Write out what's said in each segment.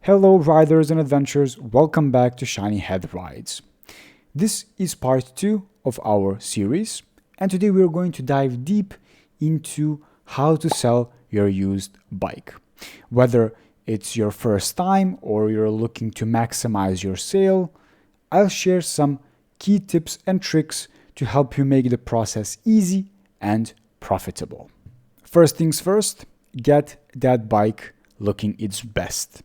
Hello, riders and adventurers, welcome back to Shiny Head Rides. This is part 2 of our series, and today we're going to dive deep into how to sell your used bike. Whether it's your first time or you're looking to maximize your sale, I'll share some key tips and tricks to help you make the process easy and profitable. First things first, get that bike looking its best.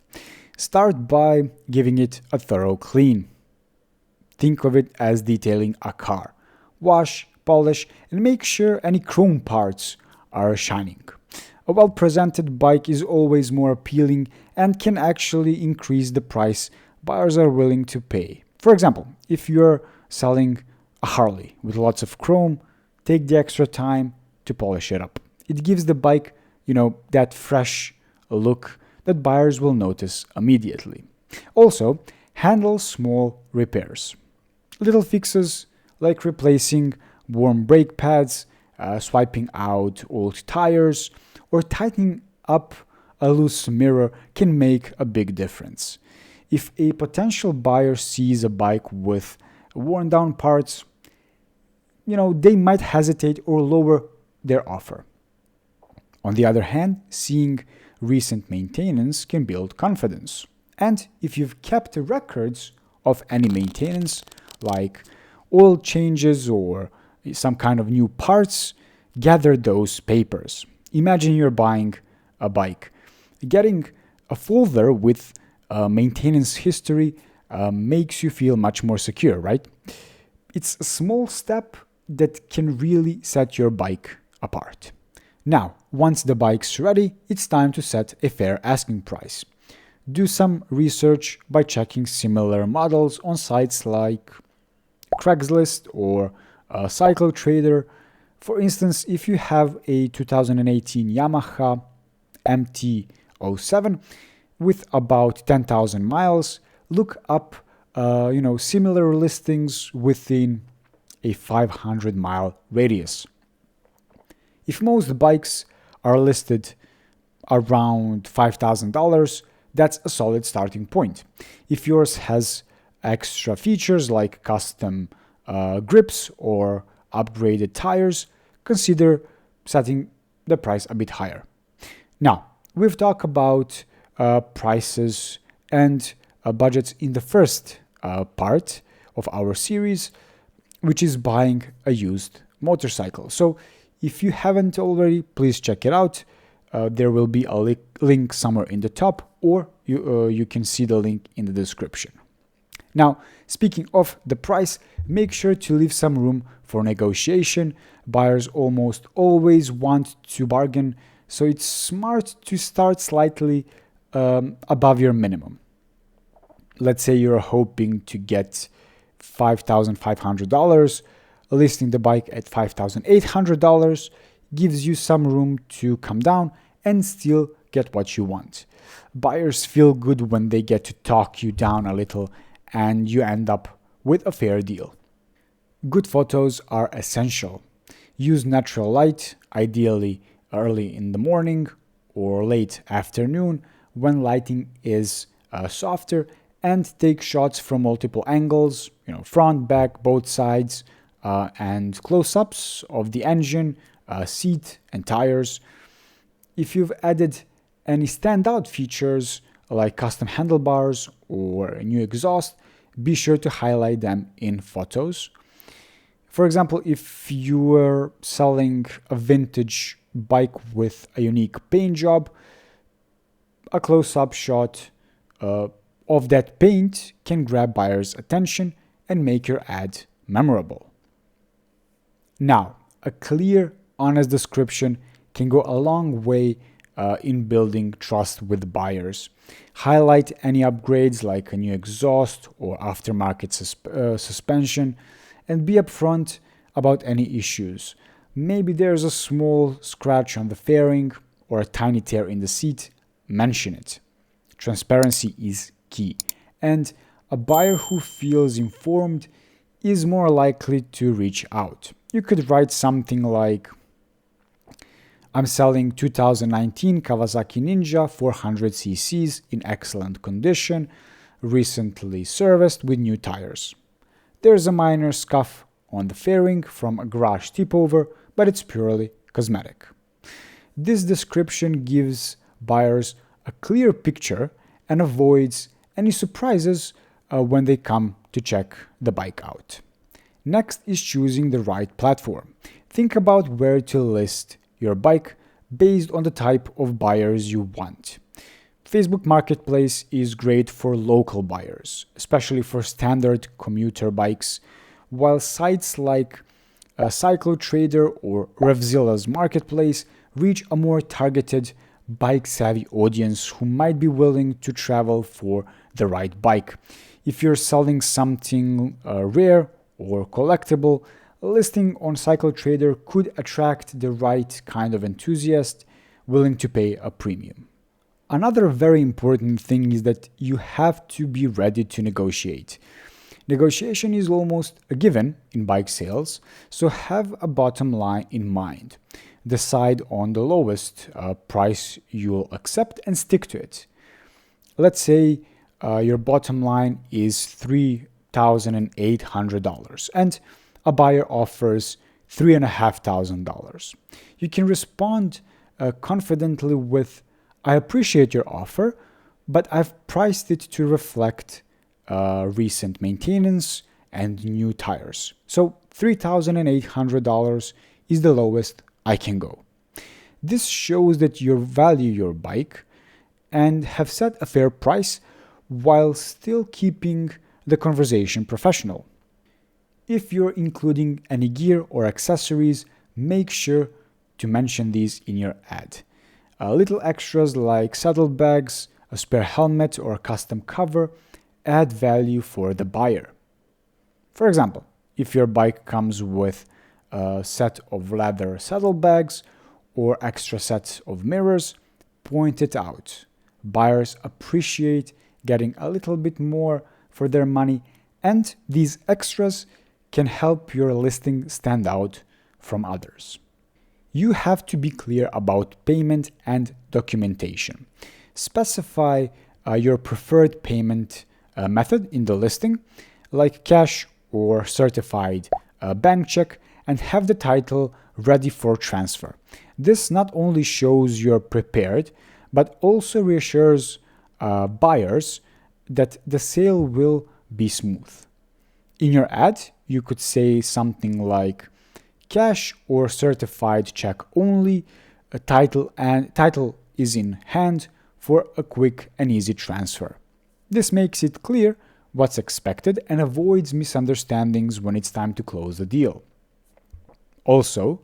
Start by giving it a thorough clean. Think of it as detailing a car. Wash, polish, and make sure any chrome parts are shining. A well-presented bike is always more appealing and can actually increase the price buyers are willing to pay. For example, if you're selling a Harley with lots of chrome, take the extra time to polish it up. It gives the bike, that fresh look that buyers will notice immediately. Also, handle small repairs. Little fixes like replacing worn brake pads, swiping out old tires, or tightening up a loose mirror can make a big difference. If a potential buyer sees a bike with worn down parts, they might hesitate or lower their offer. On the other hand, seeing recent maintenance can build confidence. And if you've kept records of any maintenance, like oil changes or some kind of new parts, gather those papers. Imagine you're buying a bike. Getting a folder with maintenance history makes you feel much more secure, right? It's a small step that can really set your bike apart. Now, once the bike's ready, it's time to set a fair asking price. Do some research by checking similar models on sites like Craigslist or Cycle Trader. For instance, if you have a 2018 Yamaha MT-07 with about 10,000 miles, look up similar listings within a 500-mile radius. If most bikes are listed around $5,000, that's a solid starting point. If yours has extra features like custom grips or upgraded tires, consider setting the price a bit higher. Now, we've talked about prices and budgets in the first part of our series, which is buying a used motorcycle. So if you haven't already, please check it out. There will be a link somewhere in the top, or you can see the link in the description. Now, speaking of the price, make sure to leave some room for negotiation. Buyers almost always want to bargain, so it's smart to start slightly above your minimum. Let's say you're hoping to get $5,500. Listing the bike at $5,800 gives you some room to come down and still get what you want. Buyers feel good when they get to talk you down a little and you end up with a fair deal. Good photos are essential. Use natural light, ideally early in the morning or late afternoon when lighting is softer, and take shots from multiple angles, front, back, both sides, and close-ups of the engine, seat, and tires. If you've added any standout features like custom handlebars or a new exhaust, be sure to highlight them in photos. For example, if you were selling a vintage bike with a unique paint job, a close-up shot of that paint can grab buyers' attention and make your ad memorable. Now, a clear, honest description can go a long way in building trust with buyers. Highlight any upgrades like a new exhaust or aftermarket suspension, and be upfront about any issues. Maybe there's a small scratch on the fairing or a tiny tear in the seat. Mention it. Transparency is key, and a buyer who feels informed is more likely to reach out. You could write something like, I'm selling 2019 Kawasaki Ninja 400 cc's in excellent condition, recently serviced with new tires. There's a minor scuff on the fairing from a garage tip-over, but it's purely cosmetic. This description gives buyers a clear picture and avoids any surprises when they come to check the bike out. Next is choosing the right platform. Think about where to list your bike based on the type of buyers you want. Facebook Marketplace is great for local buyers, especially for standard commuter bikes, while sites like CycloTrader or Revzilla's Marketplace reach a more targeted, bike-savvy audience who might be willing to travel for the right bike. If you're selling something rare or collectible, listing on CycloTrader could attract the right kind of enthusiast willing to pay a premium. Another very important thing is that you have to be ready to negotiate. Negotiation is almost a given in bike sales, so have a bottom line in mind. Decide on the lowest price you'll accept and stick to it. Let's say your bottom line is $3,800 and a buyer offers $3,500. You can respond confidently with, "I appreciate your offer, but I've priced it to reflect recent maintenance and new tires. So $3,800 is the lowest I can go." This shows that you value your bike and have set a fair price while still keeping the conversation professional. If you're including any gear or accessories, make sure to mention these in your ad. Little extras like saddlebags, a spare helmet, or a custom cover add value for the buyer. For example, if your bike comes with a set of leather saddlebags or extra sets of mirrors, point it out. Buyers appreciate getting a little bit more for their money, and these extras can help your listing stand out from others. You have to be clear about payment and documentation. Specify your preferred payment method in the listing, like cash or certified bank check, and have the title ready for transfer. This not only shows you're prepared, but also reassures buyers that the sale will be smooth. In your ad, you could say something like cash or certified check only, a title is in hand for a quick and easy transfer. This makes it clear what's expected and avoids misunderstandings when it's time to close the deal. Also,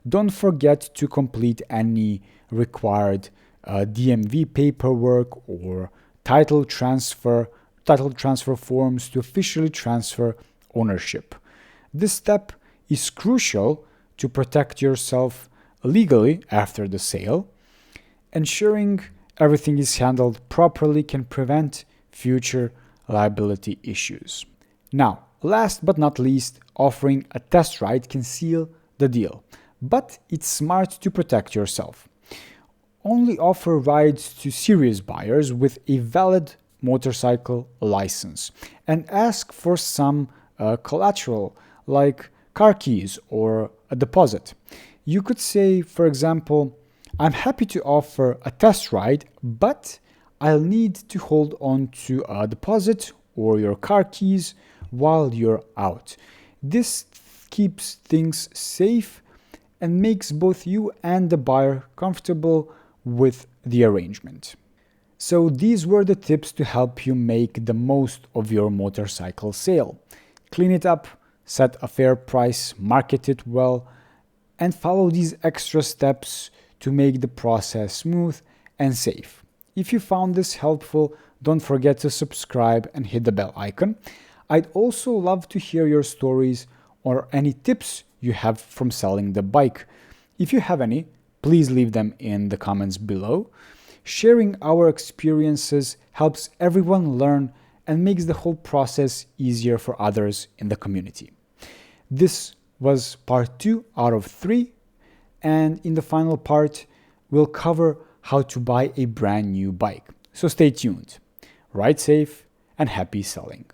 don't forget to complete any required DMV paperwork or title transfer forms to officially transfer ownership. This step is crucial to protect yourself legally after the sale. Ensuring everything is handled properly can prevent future liability issues. Now, last but not least, offering a test ride can seal the deal, but it's smart to protect yourself. Only offer rides to serious buyers with a valid motorcycle license and ask for some collateral like car keys or a deposit. You could say, for example, "I'm happy to offer a test ride, but I'll need to hold on to a deposit or your car keys while you're out." This keeps things safe and makes both you and the buyer comfortable with the arrangement. So these were the tips to help you make the most of your motorcycle sale. Clean it up, set a fair price, market it well, and follow these extra steps to make the process smooth and safe. If you found this helpful, don't forget to subscribe and hit the bell icon. I'd also love to hear your stories or any tips you have from selling the bike. If you have any, please leave them in the comments below. Sharing our experiences helps everyone learn and makes the whole process easier for others in the community. This was part 2 out of 3, and in the final part, we'll cover how to buy a brand new bike. So stay tuned. Ride safe and happy selling.